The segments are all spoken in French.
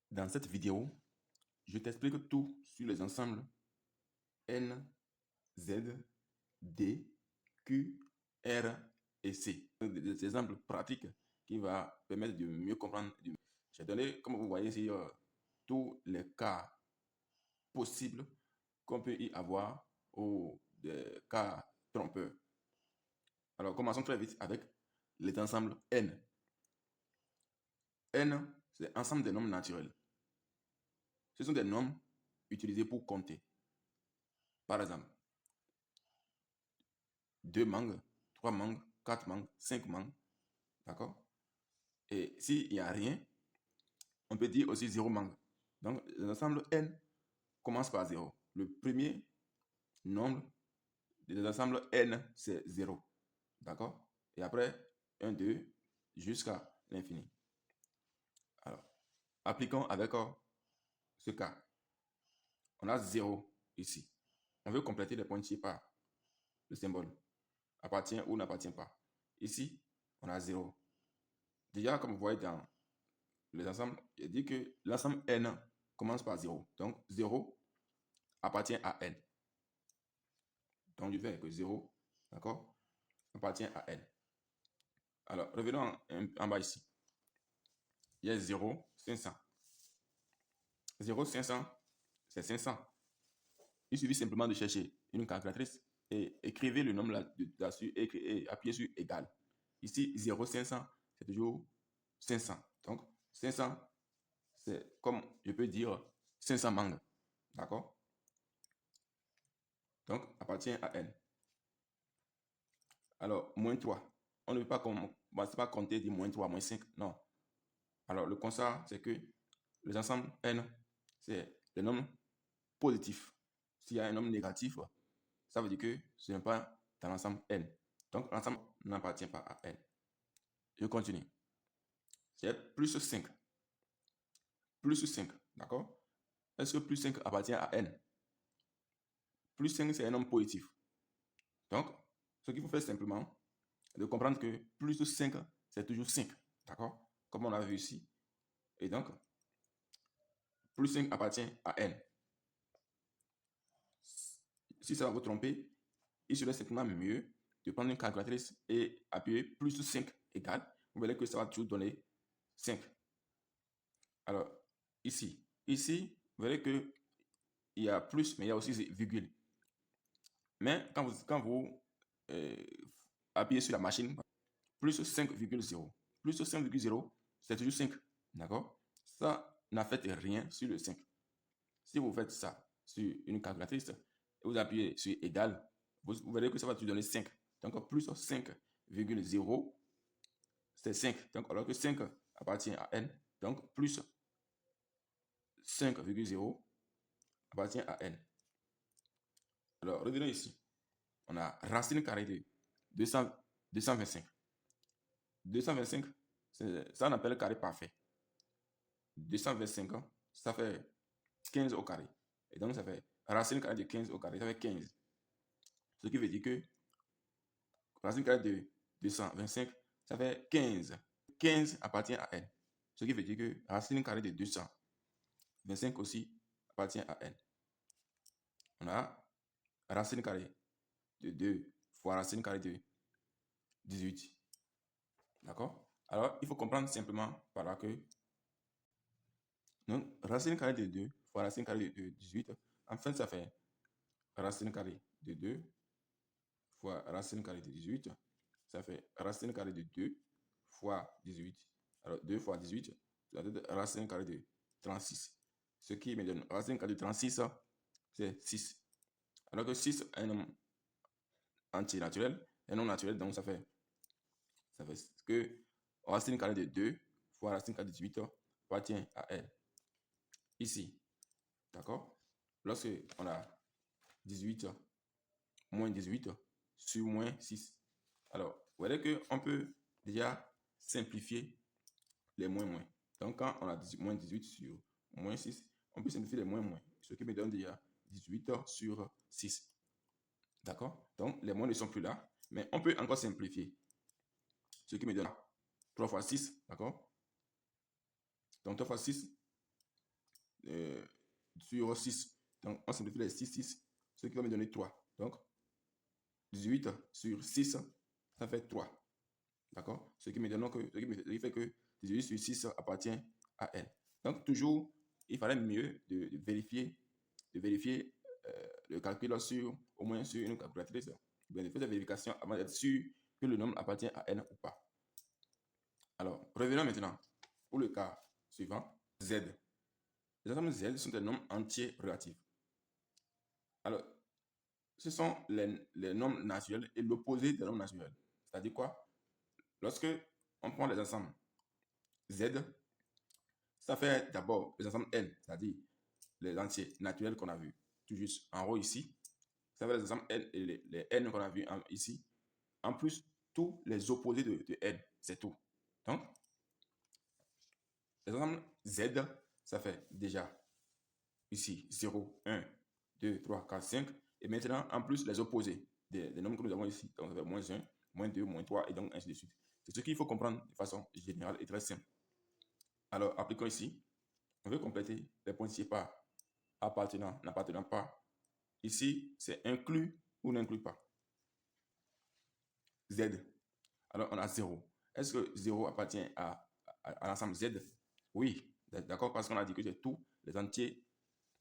Dans cette vidéo, je t'explique tout sur les ensembles N, Z, D, Q, R et C. Des exemples pratiques qui vont permettre de mieux comprendre. J'ai donné, comme vous voyez ici, tous les cas possibles qu'on peut y avoir ou des cas trompeurs. Alors, commençons très vite avec les ensembles N. N, c'est l'ensemble des nombres naturels. Ce sont des nombres utilisés pour compter. Par exemple, 2 mangues, 3 mangues, 4 mangues, 5 mangues. D'accord? Et s'il n'y a rien, on peut dire aussi 0 mangue. Donc, l'ensemble N commence par 0. Le premier nombre des ensembles N, c'est 0. D'accord? Et après, 1, 2, jusqu'à l'infini. Alors, appliquons avec ce cas. On a 0 ici. On veut compléter les pointillés par le symbole. Appartient ou n'appartient pas. Ici, on a 0. Déjà, comme vous voyez dans les ensembles, il dit que l'ensemble N commence par 0. Donc, 0 appartient à N. Donc, je fais que 0, d'accord, appartient à N. Alors, revenons en bas ici. Il y a 0, 500. 0, 500, c'est 500. Il suffit simplement de chercher une calculatrice et écrivez le nombre là-dessus et appuyez sur égal. Ici, 0, 500, c'est toujours 500. Donc, 500, c'est comme je peux dire 500 mangues. D'accord? Donc, appartient à N. Alors, moins 3. On ne peut pas commencer par compter du moins 3, moins 5. Non. Alors, le constat, c'est que les ensembles N, c'est les nombres positifs. S'il y a un nombre négatif, ça veut dire que ce n'est pas dans l'ensemble N. Donc, l'ensemble n'appartient pas à N. Je continue. C'est plus 5. Plus 5, d'accord? Est-ce que plus 5 appartient à N? Plus 5, c'est un nombre positif. Donc, ce qu'il faut faire simplement, c'est de comprendre que plus 5, c'est toujours 5. D'accord? Comme on a vu ici. Et donc, plus 5 appartient à N. Si ça va vous tromper, il serait simplement mieux de prendre une calculatrice et appuyer plus 5 égale. Vous verrez que ça va toujours donner 5. Alors, ici, vous verrez qu'il y a plus, mais il y a aussi virgule. Mais quand vous appuyez sur la machine, plus 5,0. Plus 5,0, c'est toujours 5. D'accord? Ça n'affecte rien sur le 5. Si vous faites ça sur une calculatrice et vous appuyez sur égal, vous verrez que ça va vous donner 5. Donc, plus 5,0, c'est 5. Donc, alors que 5 appartient à n, donc plus 5,0 appartient à n. Alors, revenons ici. On a racine carrée de 225. 225, ça on appelle le carré parfait. 225, ça fait 15 au carré. Et donc, ça fait racine carrée de 15 au carré, ça fait 15. Ce qui veut dire que racine carrée de 225, ça fait 15. 15 appartient à n. Ce qui veut dire que racine carrée de 225 aussi appartient à n. On a racine carrée de 2 fois racine carrée de 18. D'accord? Alors, il faut comprendre simplement par là que donc, racine carrée de 2 fois racine carrée de 18, en fait, ça fait racine carrée de 2 fois racine carrée de 18, ça fait racine carrée de 2 fois 18. Alors, 2 fois 18, ça donne racine carrée de 36. Ce qui me donne racine carrée de 36, c'est 6. Alors que 6 est un nombre entier naturel, un nombre naturel, donc ça fait que racine carrée de 2 fois racine carrée de 18 appartient à elle. Ici, d'accord? Lorsque on a 18 moins 18 sur moins 6. Alors, vous voyez qu'on peut déjà simplifier les moins. Donc, quand on a moins 18 sur moins 6, on peut simplifier les moins. Ce qui me donne déjà 18 sur 6. D'accord? Donc, les moins ne sont plus là, mais on peut encore simplifier. Ce qui me donne 3 fois 6. D'accord? Donc, 3 fois 6, sur 6. Donc, on simplifie les 6, ce qui va me donner 3. Donc, 18 sur 6, ça fait 3. D'accord? Ce qui fait que 18 sur 6 appartient à n. Donc, toujours, il fallait mieux de vérifier le calcul sur, au moins sur une calculatrice. Bien, de faire des vérifications avant d'être sûr que le nombre appartient à n ou pas. Alors, revenons maintenant pour le cas suivant, z. Les ensembles z sont des nombres entiers relatifs. Alors, ce sont les nombres naturels et l'opposé des nombres naturels. C'est-à-dire quoi? Lorsque on prend les ensembles z, ça fait d'abord les ensembles n, c'est-à-dire les entiers naturels qu'on a vus tout juste en haut ici. Ça fait les ensembles n et les n qu'on a vus ici. En plus, tous les opposés de n, c'est tout. Donc, les ensembles z, ça fait déjà ici 0, 1, 2, 3, 4, 5. Et maintenant, en plus, les opposés des nombres que nous avons ici. Donc, ça fait moins 1, moins 2, moins 3, et donc ainsi de suite. C'est ce qu'il faut comprendre de façon générale et très simple. Alors, appliquons ici. On veut compléter les pointillés par appartenant, n'appartenant pas. Ici, c'est inclus ou n'inclut pas. Z. Alors, on a 0. Est-ce que 0 appartient à l'ensemble Z? Oui, d'accord, parce qu'on a dit que c'est tous les entiers,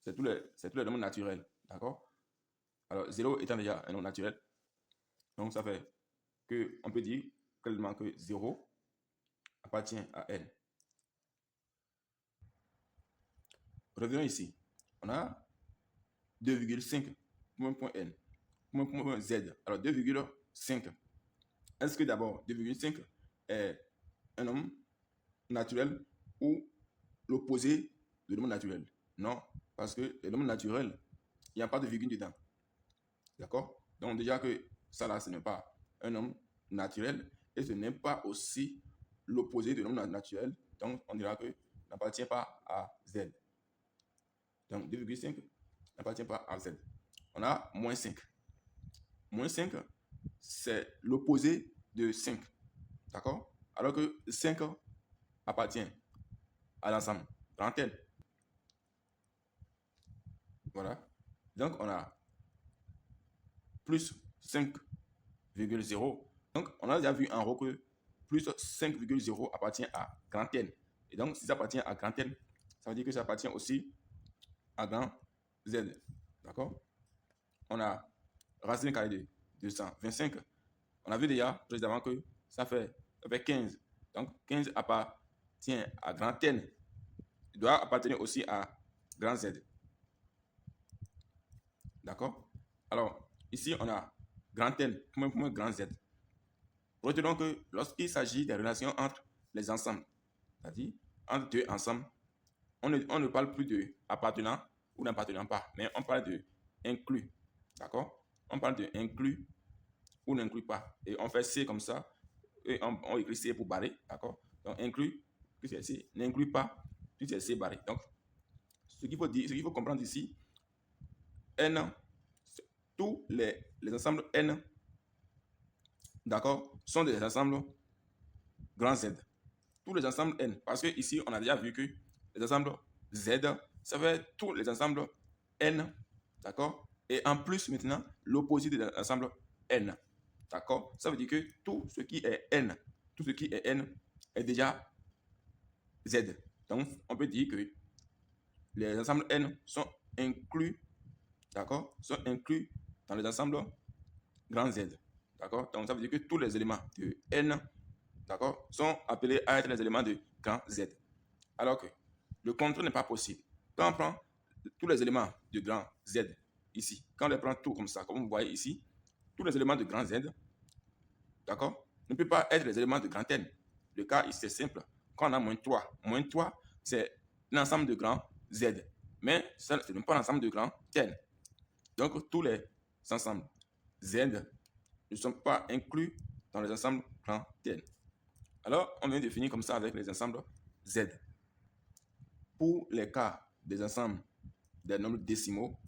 c'est tous les nombres naturels. D'accord? Alors, 0 étant déjà un nombre naturel, donc ça fait qu'on peut dire clairement que 0 appartient à n. Revenons ici. On a 2,5 point n, point z. Alors, 2,5. Est-ce que d'abord 2,5 est un nombre naturel ou l'opposé de nombre naturel? Non, parce que les nombres naturels, il n'y a pas de virgule dedans. D'accord? Donc déjà que ça là, ce n'est pas un nombre naturel et ce n'est pas aussi l'opposé de nombre naturel. Donc on dira que n'appartient pas à Z. Donc 2,5 n'appartient pas à Z. On a moins 5. Moins 5, c'est l'opposé de 5. D'accord? Alors que 5 appartient à l'ensemble grand N. Voilà. Donc, on a plus 5,0. Donc, on a déjà vu en haut que plus 5,0 appartient à grand N. Et donc, si ça appartient à grand N, ça veut dire que ça appartient aussi à grand Z. D'accord? On a racine carrée de 225. On a vu déjà précédemment que ça fait 15. Donc, 15 appartient à grand N. Il doit appartenir aussi à grand Z. D'accord? Alors, ici, on a grand N, moins grand Z. Retenons que lorsqu'il s'agit des relations entre les ensembles, c'est-à-dire entre deux ensembles, on ne parle plus de appartenant ou n'appartenant pas, mais on parle de inclus. D'accord? On parle de inclus ou n'inclut pas. Et on fait C comme ça, et on écrit C pour barrer. D'accord? Donc, inclus, puis c'est C. N'inclut pas, puis c'est C barré. Donc, ce qu'il faut comprendre ici, N, tous les ensembles N, d'accord, sont des ensembles grand Z. Tous les ensembles N. Parce que ici, on a déjà vu que les ensembles Z, ça fait tous les ensembles N, d'accord, et en plus maintenant, l'opposé de l'ensemble N, d'accord. Ça veut dire que tout ce qui est N, tout ce qui est N est déjà Z. Donc, on peut dire que les ensembles N sont inclus, d'accord, sont inclus dans les ensembles grand Z. D'accord? Donc, ça veut dire que tous les éléments de N, d'accord, sont appelés à être les éléments de grand Z. Alors que le contraire n'est pas possible. Quand on prend tous les éléments de grand Z ici, quand on les prend tout comme ça, comme vous voyez ici, tous les éléments de grand Z, d'accord, ne peuvent pas être les éléments de grand N. Le cas ici, c'est simple. Quand on a moins 3, c'est l'ensemble de grand Z. Mais ce n'est pas l'ensemble de grand N. Donc, tous les ensembles Z ne sont pas inclus dans les ensembles grand N. Alors, on vient de finir comme ça avec les ensembles Z. Pour les cas des ensembles des nombres décimaux,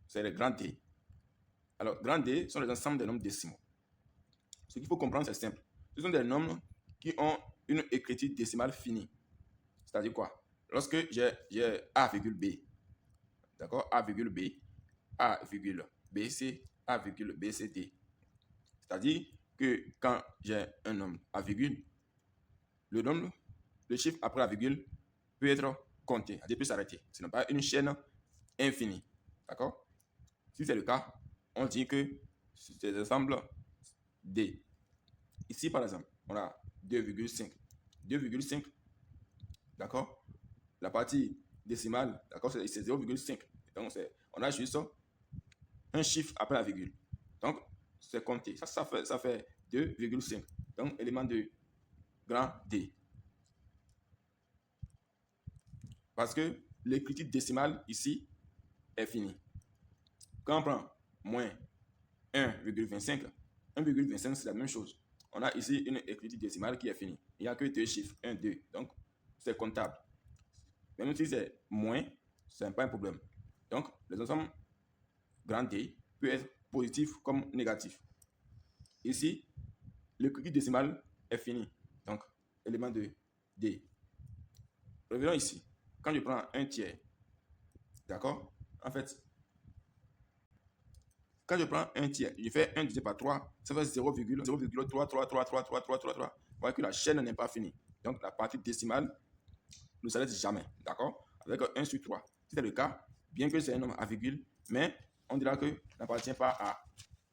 c'est les grands D. Alors, grands D sont les ensembles des nombres décimaux. Ce qu'il faut comprendre, c'est simple. Ce sont des nombres qui ont une écriture décimale finie. C'est-à-dire quoi? lorsque j'ai A virgule B, d'accord, A virgule B, A virgule BC, A virgule BCD. C'est-à-dire que quand j'ai un nombre à virgule, le chiffre après la virgule peut être compté, c'est-à-dire peut s'arrêter. Ce n'est pas une chaîne infinie. D'accord? Si c'est le cas, on dit que c'est l'ensemble D. Ici, par exemple, on a 2,5. 2,5, d'accord? La partie décimale, d'accord, c'est 0,5. Donc, on a juste un chiffre après la virgule. Donc, c'est compté. Ça fait 2,5. Donc, élément de grand D. Parce que l'écriture décimale ici est finie. Quand on prend moins 1,25, 1,25 c'est la même chose. On a ici une écriture décimale qui est finie. Il n'y a que deux chiffres, 1, 2. Donc, c'est comptable. Même si c'est moins, ce n'est pas un problème. Donc, les ensembles grand D peut être positif comme négatif. Ici, l'écriture décimale est finie. Donc, élément de D. Revenons ici. Quand je prends un tiers, d'accord? En fait, quand je prends un tiers, je fais 1 divisé par 3, ça fait 0,333333333. Vous voyez que la chaîne n'est pas finie. Donc, la partie décimale ne s'arrête jamais. D'accord? Avec 1 sur 3. Si c'est le cas, bien que c'est un nombre à virgule, mais on dira que n'appartient pas à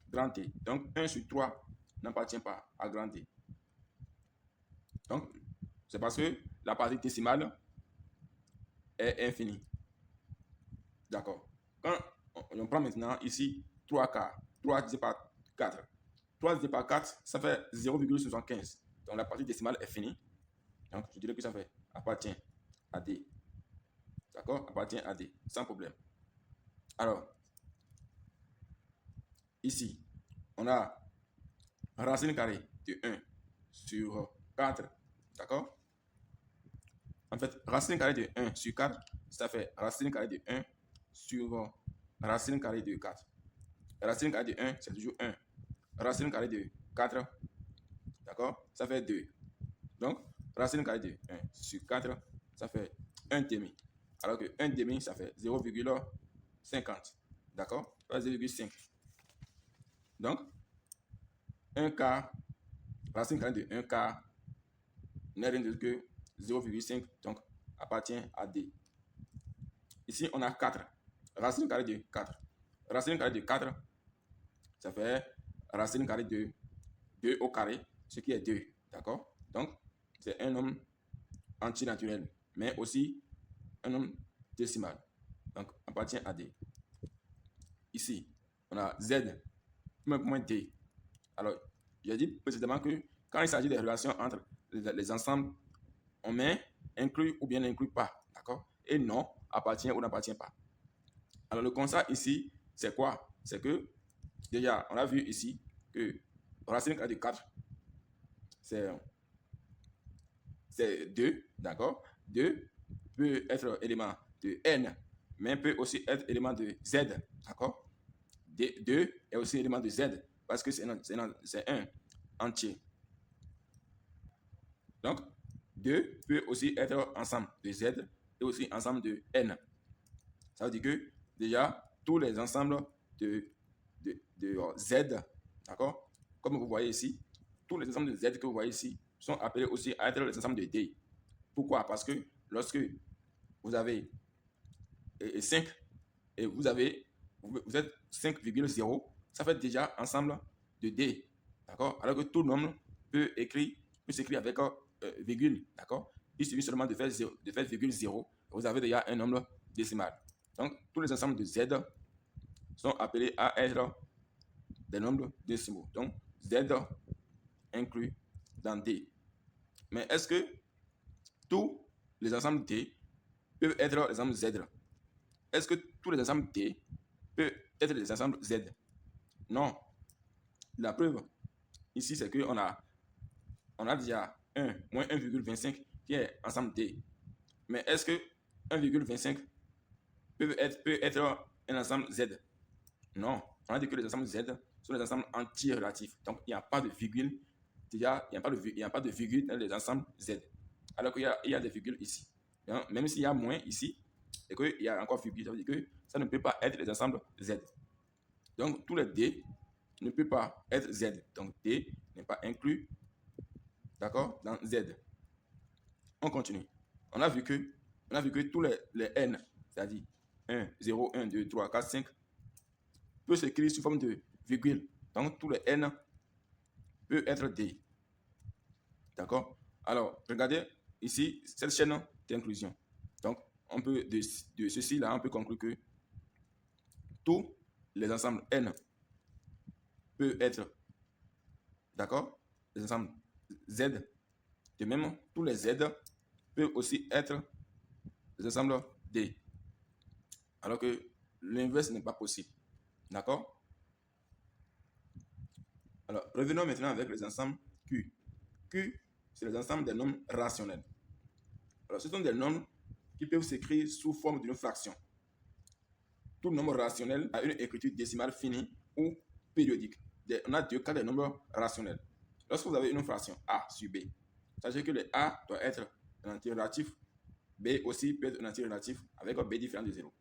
grand T. Donc, 1 sur 3 n'appartient pas à grand T. Donc, c'est parce que la partie décimale est infinie. D'accord? Quand on prend maintenant ici 3 quarts, 3 divisé par 4. 3 divisé par 4, ça fait 0,75. Donc la partie décimale est finie. Donc je dirais que ça fait appartient à D. D'accord? Appartient à D, sans problème. Alors, ici, on a racine carrée de 1 sur 4. D'accord? En fait, racine carrée de 1 sur 4, ça fait racine carrée de 1 sur racine carrée de 4. Racine carrée de 1, c'est toujours 1. Racine carrée de 4, d'accord, ça fait 2. Donc, racine carrée de 1 sur 4, ça fait 1 demi. Alors que 1 demi, ça fait 0,50. D'accord? 0,5. Donc, 1 quart, racine carrée de 1 quart n'est rien d'autre que 0,5. Donc, appartient à D. Ici, on a 4. Racine carrée de 4. Racine carrée de 4, ça fait racine carrée de 2 au carré, ce qui est 2. D'accord? Donc, c'est un nombre entier naturel, mais aussi un nombre décimal. Donc, appartient à D. Ici, on a Z moins D. Alors, j'ai dit précédemment que quand il s'agit des relations entre les ensembles, on met inclus ou bien n'inclut pas. D'accord? Et non, appartient ou n'appartient pas. Alors, le constat ici, c'est quoi? C'est que, déjà, on a vu ici que racine carrée de 4, c'est 2, d'accord? 2 peut être élément de N, mais peut aussi être élément de Z, d'accord? 2 est aussi élément de Z, parce que c'est un entier. Donc, 2 peut aussi être ensemble de Z et aussi ensemble de N. Ça veut dire que, déjà, tous les ensembles de Z, d'accord? Comme vous voyez ici, tous les ensembles de Z que vous voyez ici sont appelés aussi à être les ensembles de D. Pourquoi? Parce que lorsque vous avez 5 et vous êtes 5,0, ça fait déjà ensemble de D. D'accord? Alors que tout nombre peut s'écrire avec virgule. D'accord? Il suffit seulement de faire virgule 0. Vous avez déjà un nombre décimal. Donc, tous les ensembles de Z sont appelés à être des nombres décimaux. Donc, Z inclus dans D. Mais est-ce que tous les ensembles D peuvent être les ensembles Z? Est-ce que tous les ensembles D peuvent être des ensembles Z? Non. La preuve, ici, c'est qu'on a déjà 1 moins 1,25 qui est ensemble D. Mais est-ce que 1,25 peut être un ensemble Z? Non. On a dit que les ensembles Z sont des ensembles entiers relatifs. Donc, il n'y a pas de virgule. Déjà, il n'y a pas de virgule dans les ensembles Z. Alors qu'il y a des virgules ici. Donc, même s'il y a moins ici, et qu'il y a encore virgule, ça veut dire que ça ne peut pas être les ensembles Z. Donc, tous les D ne peuvent pas être Z. Donc, D n'est pas inclus, d'accord, dans Z. On continue. On a vu que tous les N, c'est-à-dire 1, 0, 1, 2, 3, 4, 5, peut s'écrire sous forme de virgule. Donc, tous les N peuvent être D. D'accord? Alors, regardez ici, cette chaîne d'inclusion. Donc, on peut, de ceci-là, on peut conclure que tous les ensembles N peuvent être, d'accord, les ensembles Z. De même, tous les Z peuvent aussi être les ensembles D. Alors que l'inverse n'est pas possible. D'accord? Alors, revenons maintenant avec les ensembles Q. Q, c'est les ensembles des nombres rationnels. Alors, ce sont des nombres qui peuvent s'écrire sous forme d'une fraction. Tout nombre rationnel a une écriture décimale finie ou périodique. On a deux cas de nombres rationnels. Lorsque vous avez une fraction A sur B, sachez que le A doit être un entier relatif, B aussi peut être un entier relatif avec un B différent de 0.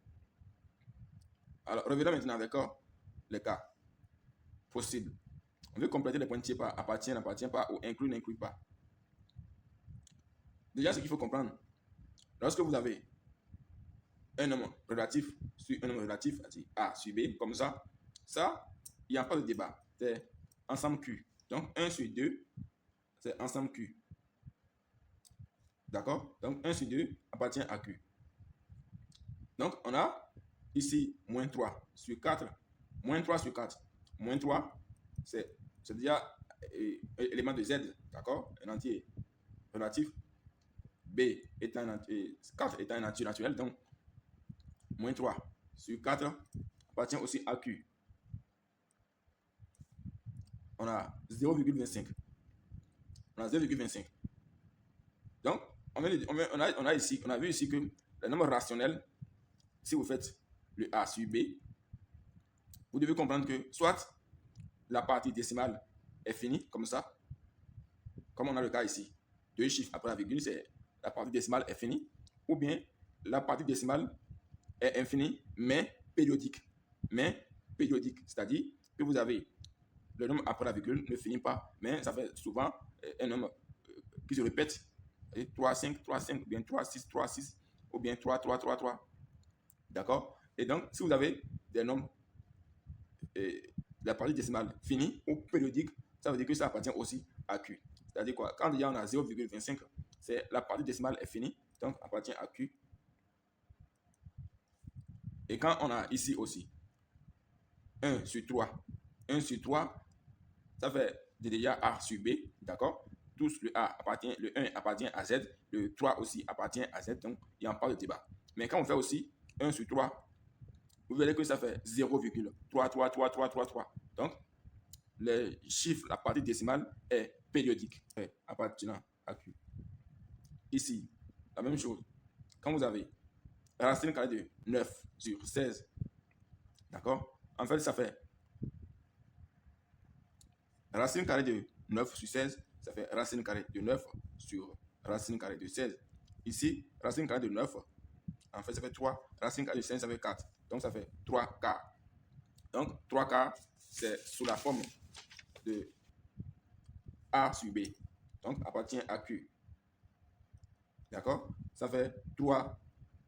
Alors, revenons maintenant avec les cas possibles. On veut compléter les pointillés par appartient, n'appartient pas ou inclut, n'inclut pas. Déjà, ce qu'il faut comprendre, lorsque vous avez un nombre relatif sur un nombre relatif, c'est-à-dire A sur B, comme ça, il n'y a pas de débat. C'est ensemble Q. Donc, 1 sur 2, c'est ensemble Q. D'accord? Donc, 1 sur 2 appartient à Q. Donc, on a ici moins 3 sur 4. Moins 3 sur 4. Moins 3, c'est déjà élément de Z. D'accord? Un entier relatif. B étant un entier, 4 étant un entier naturel. Donc, moins 3 sur 4 appartient aussi à Q. On a 0,25. On a 0,25. Donc, on a vu ici que le nombre rationnel, si vous faites le A sur B, vous devez comprendre que soit la partie décimale est finie, comme ça, comme on a le cas ici, deux chiffres après la virgule, c'est la partie décimale est finie, ou bien la partie décimale est infinie, mais périodique. Mais périodique, c'est-à-dire que vous avez le nombre après la virgule ne finit pas, mais ça fait souvent un nombre qui se répète, 3, 5, 3, 5, ou bien 3, 6, 3, 6, ou bien 3, 3, 3, 3. D'accord? Et donc, si vous avez des nombres de la partie décimale finie ou périodique, ça veut dire que ça appartient aussi à Q. C'est-à-dire quoi? Quand déjà on a 0,25, c'est la partie décimale est finie, donc appartient à Q. Et quand on a ici aussi 1 sur 3, 1 sur 3, ça fait déjà A sur B, d'accord? Tous le A appartient, le 1 appartient à Z, le 3 aussi appartient à Z, donc il n'y a pas de débat. Mais quand on fait aussi 1 sur 3, vous verrez que ça fait 0,33333. Donc, le chiffre, la partie décimale est périodique, appartenant à Q. Ici, la même chose. Quand vous avez racine carrée de 9 sur 16, d'accord? En fait, ça fait racine carrée de 9 sur 16, ça fait racine carrée de 9 sur racine carrée de 16. Ici, racine carrée de 9, en fait, ça fait 3. Racine carrée de 5, ça fait 4. Donc, ça fait 3 quarts. Donc, 3 quarts, c'est sous la forme de A sur B. Donc, appartient à Q. D'accord? Ça fait 3.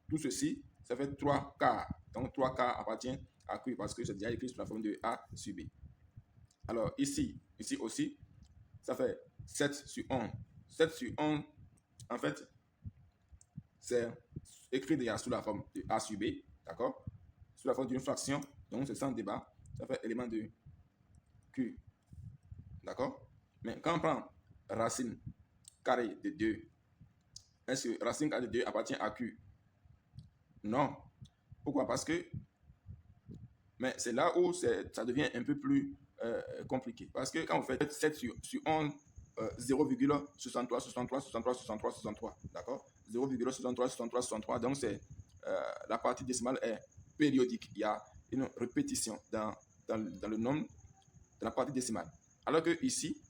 Tout ceci, ça fait 3 quarts. Donc, 3 quarts appartient à Q parce que c'est déjà écrit sous la forme de A sur B. Alors, ici aussi, ça fait 7 sur 11. 7 sur 11, en fait, c'est écrit déjà sous la forme de A sur B. D'accord? Sous la forme d'une fraction. Donc, c'est sans débat. Ça fait élément de Q. D'accord? Mais quand on prend racine carrée de 2, est-ce que racine carrée de 2 appartient à Q? Non. Pourquoi? Parce que, mais c'est là où ça devient un peu plus compliqué. Parce que quand vous faites 7 sur 11, 0,63, d'accord? 0,63, donc c'est la partie décimale est périodique. Il y a une répétition dans le nombre de la partie décimale. Alors que ici,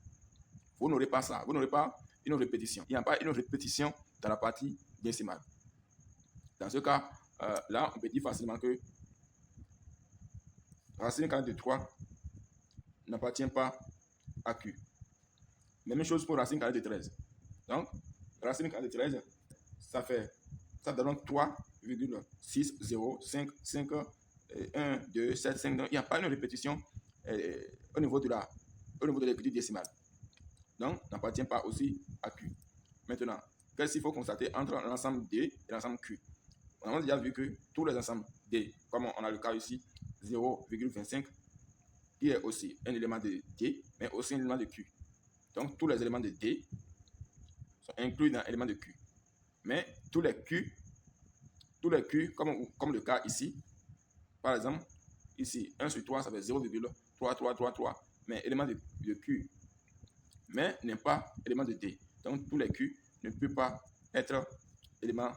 vous n'aurez pas ça. Vous n'aurez pas une répétition. Il n'y a pas une répétition dans la partie décimale. Dans ce cas, là, on peut dire facilement que racine carrée de 3 n'appartient pas à Q. Même chose pour racine carrée de 13. Donc, racine carrée de 13, ça donne 3,605 1, 2, 7, 5. Donc, il n'y a pas une répétition au niveau de l'écriture décimale. Donc, n'appartient pas aussi à Q. Maintenant, qu'est-ce qu'il faut constater entre l'ensemble D et l'ensemble Q? On a déjà vu que tous les ensembles D, comme on a le cas ici, 0,25, qui est aussi un élément de D, mais aussi un élément de Q. Donc, tous les éléments de D sont inclus dans l'élément de Q. Mais tous les Q, comme le cas ici, par exemple, ici, 1 sur 3, ça fait 0,3333, mais élément de Q, mais n'est pas élément de D. Donc, tous les Q ne peuvent pas être élément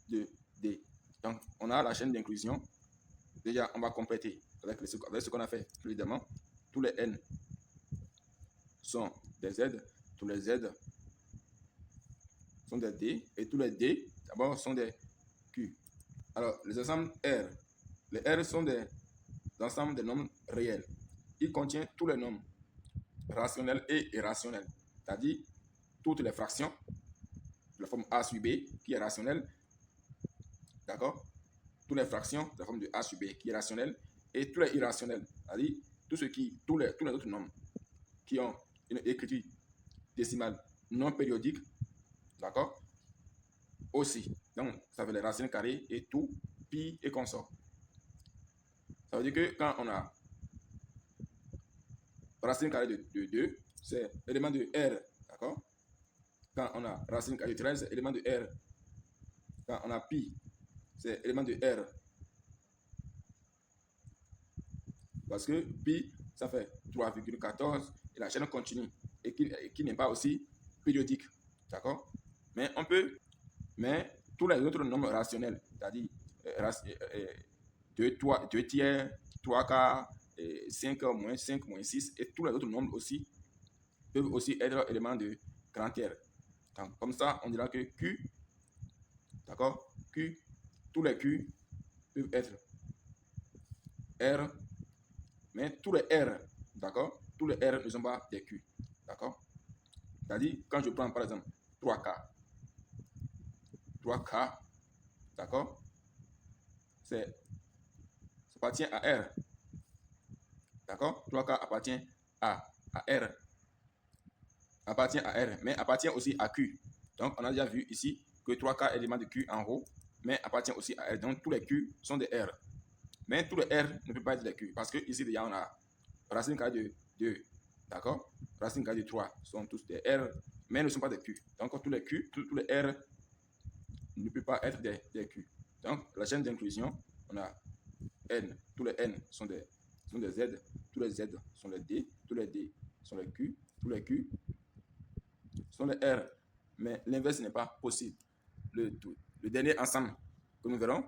de D. Donc, on a la chaîne d'inclusion. Déjà, on va compléter avec ce qu'on a fait évidemment. Tous les N sont des Z, tous les Z sont des D, et tous les D, d'abord, sont des Q. Alors, les ensembles R. Les R sont des ensembles des nombres réels. Ils contiennent tous les nombres rationnels et irrationnels, c'est-à-dire toutes les fractions de la forme A sur B qui est rationnelle, d'accord? Toutes les fractions de la forme de A sur B qui est rationnelle, et tous les irrationnels, c'est-à-dire tous les autres nombres qui ont une écriture décimale non périodique, d'accord? Aussi. Donc, ça veut les racines carrées et tout, pi et consort. Ça veut dire que quand on a racine carrée de 2, c'est l'élément de R, d'accord? Quand on a racine carrée de 13, c'est élément de R. Quand on a pi, c'est élément de R. Parce que pi, ça fait 3,14 et la chaîne continue et qui n'est pas aussi périodique, d'accord? Mais tous les autres nombres rationnels, c'est-à-dire 2 tiers, 3 quarts, 5 moins 5 moins 6, et tous les autres nombres aussi peuvent aussi être éléments de grand R. Donc, comme ça, on dira que Q, d'accord, Q, tous les Q peuvent être R, mais tous les R, d'accord, tous les R ne sont pas des Q, d'accord. C'est-à-dire, quand je prends par exemple 3K, d'accord, ça appartient à R, d'accord, 3K appartient à R, mais appartient aussi à Q. Donc, on a déjà vu ici que 3K est élément de Q en haut, mais appartient aussi à R. Donc, tous les Q sont des R. Mais tous les R ne peuvent pas être des Q, parce que ici, déjà, on a racine carrée de 2, d'accord? Racine carrée de 3 sont tous des R, mais ne sont pas des Q. Donc, tous les Q, tous les R ne peuvent pas être des Q. Donc, la chaîne d'inclusion, on a N, tous les N sont des Z, tous les Z sont les D, tous les D sont les Q, tous les Q sont les R. Mais l'inverse n'est pas possible. Le dernier ensemble que nous verrons,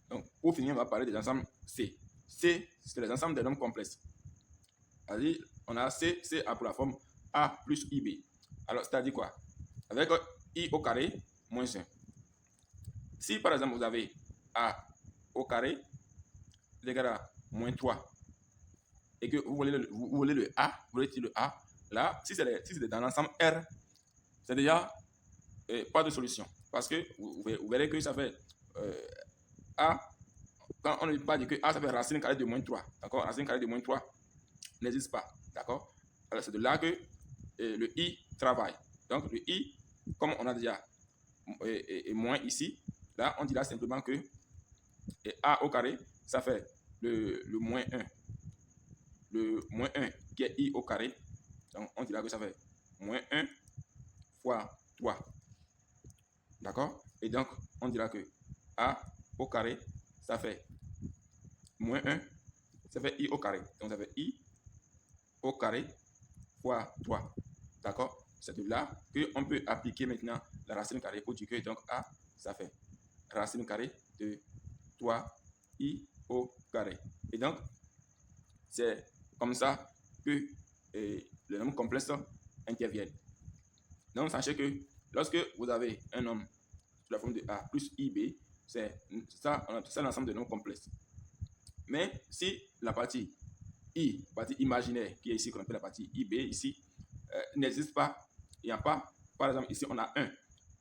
donc pour finir, on va parler des ensembles C. C, c'est les ensembles des nombres complexes. C'est-à-dire, on a C a pour la forme A plus IB. Alors, c'est-à-dire quoi? Avec I au carré moins 1. Si par exemple vous avez A au carré égal à moins 3 et que vous voulez le A, vous voulez le A, là, si c'est dans l'ensemble R, c'est déjà pas de solution. Parce que vous verrez que ça fait A, quand on ne dit pas que A, ça fait racine carrée de moins 3. D'accord? Racine carrée de moins 3 n'existe pas. D'accord? Alors, c'est de là que le I travaille. Donc, le I, comme on a déjà moins ici, là, on dira simplement que A au carré, ça fait le moins 1. Le moins 1 qui est I au carré. Donc, on dira que ça fait moins 1 fois 3. D'accord? Et donc, on dira que A au carré, ça fait moins 1, ça fait I au carré. Donc, ça fait I au carré fois 3. D'accord? C'est de là qu'on peut appliquer maintenant la racine carrée pour dire que donc A, ça fait racine carrée de 3i au carré. Et donc, c'est comme ça que les nombres complexes interviennent. Donc, sachez que lorsque vous avez un nombre sous la forme de A plus IB, c'est l'ensemble de nombres complexes. Mais si la partie I, partie imaginaire, qui est ici, qu'on appelle la partie IB, ici, n'existe pas, il n'y a pas, par exemple, ici, on a 1.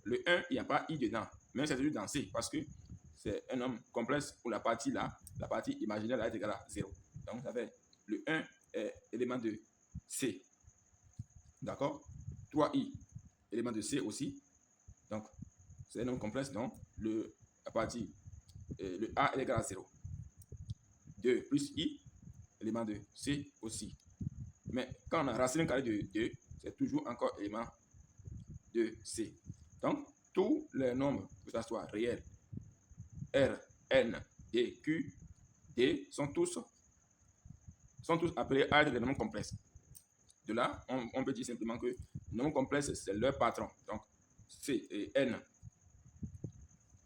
Le 1, il n'y a pas I dedans, mais c'est toujours dans C, parce que c'est un nombre complexe où la partie là, la partie imaginaire là est égale à 0. Donc, ça fait le 1 est élément de C. D'accord? 3i, élément de C aussi. Donc, c'est un nombre complexe, donc la partie, le A est égal à 0. 2 plus I, élément de C aussi. Mais quand on a racine carrée de 2, c'est toujours encore élément de C. Donc, tous les nombres, que ce soit réels, R, N, D, Q, D, sont tous appelés à être des nombres complexes. De là, on peut dire simplement que nombres complexes, c'est leur patron. Donc, C et N.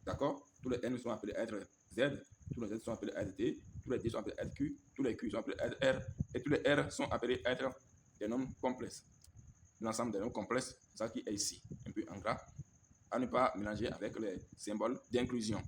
D'accord? Tous les N sont appelés à être Z, tous les Z sont appelés à être D, tous les D sont appelés à être Q, tous les Q sont appelés à être R, et tous les R sont appelés à être des nombres complexes. L'ensemble des nombres complexes, c'est ça qui est ici, un peu en gras, à ne pas mélanger avec les symboles d'inclusion.